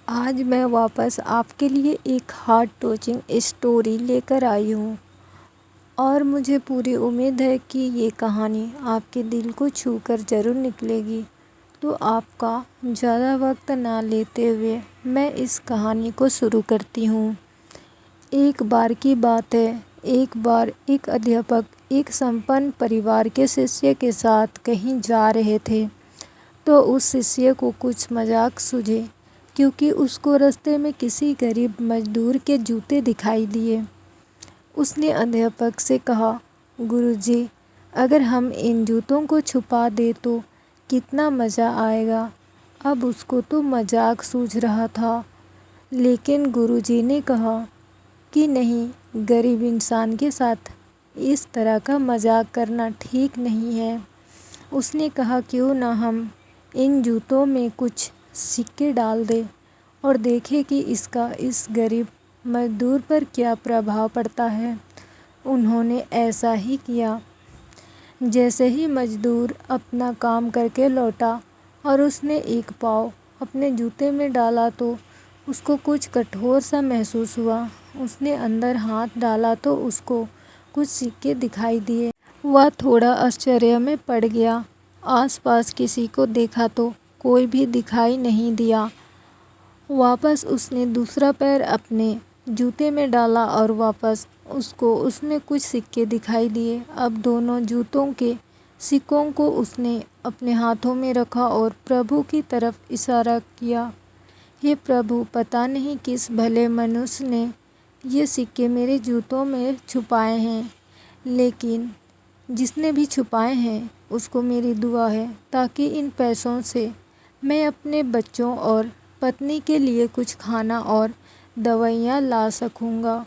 आज मैं वापस आपके लिए एक हार्ट टचिंग स्टोरी लेकर आई हूँ और मुझे पूरी उम्मीद है कि ये कहानी आपके दिल को छू कर ज़रूर निकलेगी। तो आपका ज़्यादा वक्त ना लेते हुए मैं इस कहानी को शुरू करती हूँ। एक बार की बात है, एक बार एक अध्यापक एक संपन्न परिवार के शिष्य के साथ कहीं जा रहे थे। तो उस शिष्य को कुछ मजाक सूझे क्योंकि उसको रास्ते में किसी गरीब मजदूर के जूते दिखाई दिए। उसने अध्यापक से कहा, गुरुजी, अगर हम इन जूतों को छुपा दे तो कितना मज़ा आएगा। अब उसको तो मजाक सूझ रहा था, लेकिन गुरुजी ने कहा कि नहीं, गरीब इंसान के साथ इस तरह का मजाक करना ठीक नहीं है। उसने कहा, क्यों ना हम इन जूतों में कुछ सिक्के डाल दे और देखें कि इसका इस गरीब मजदूर पर क्या प्रभाव पड़ता है। उन्होंने ऐसा ही किया। जैसे ही मजदूर अपना काम करके लौटा और उसने एक पाँव अपने जूते में डाला तो उसको कुछ कठोर सा महसूस हुआ। उसने अंदर हाथ डाला तो उसको कुछ सिक्के दिखाई दिए। वह थोड़ा आश्चर्य में पड़ गया। आसपास किसी को देखा तो कोई भी दिखाई नहीं दिया। वापस उसने दूसरा पैर अपने जूते में डाला और वापस उसको उसमें कुछ सिक्के दिखाई दिए। अब दोनों जूतों के सिक्कों को उसने अपने हाथों में रखा और प्रभु की तरफ इशारा किया। हे प्रभु, पता नहीं किस भले मनुष्य ने ये सिक्के मेरे जूतों में छुपाए हैं, लेकिन जिसने भी छुपाए हैं उसको मेरी दुआ है ताकि इन पैसों से मैं अपने बच्चों और पत्नी के लिए कुछ खाना और दवाइयाँ ला सकूँगा।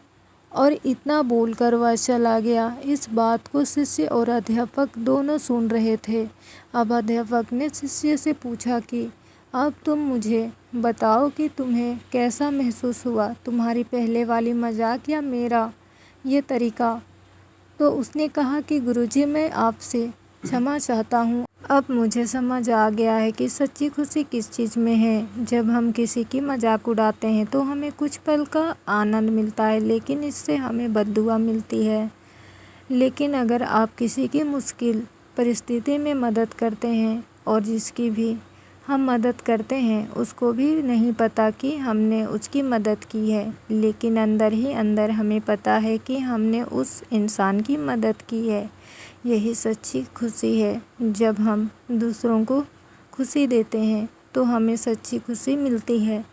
और इतना बोलकर वह चला गया। इस बात को शिष्य और अध्यापक दोनों सुन रहे थे। अब अध्यापक ने शिष्य से पूछा कि अब तुम मुझे बताओ कि तुम्हें कैसा महसूस हुआ, तुम्हारी पहले वाली मजाक या मेरा ये तरीका। तो उसने कहा कि गुरुजी, मैं आपसे क्षमा चाहता हूँ। अब मुझे समझ आ गया है कि सच्ची खुशी किस चीज़ में है। जब हम किसी की मजाक उड़ाते हैं तो हमें कुछ पल का आनंद मिलता है, लेकिन इससे हमें बद्दुआ मिलती है। लेकिन अगर आप किसी की मुश्किल परिस्थिति में मदद करते हैं और जिसकी भी हम मदद करते हैं उसको भी नहीं पता कि हमने उसकी मदद की है, लेकिन अंदर ही अंदर हमें पता है कि हमने उस इंसान की मदद की है। यही सच्ची खुशी है। जब हम दूसरों को खुशी देते हैं तो हमें सच्ची खुशी मिलती है।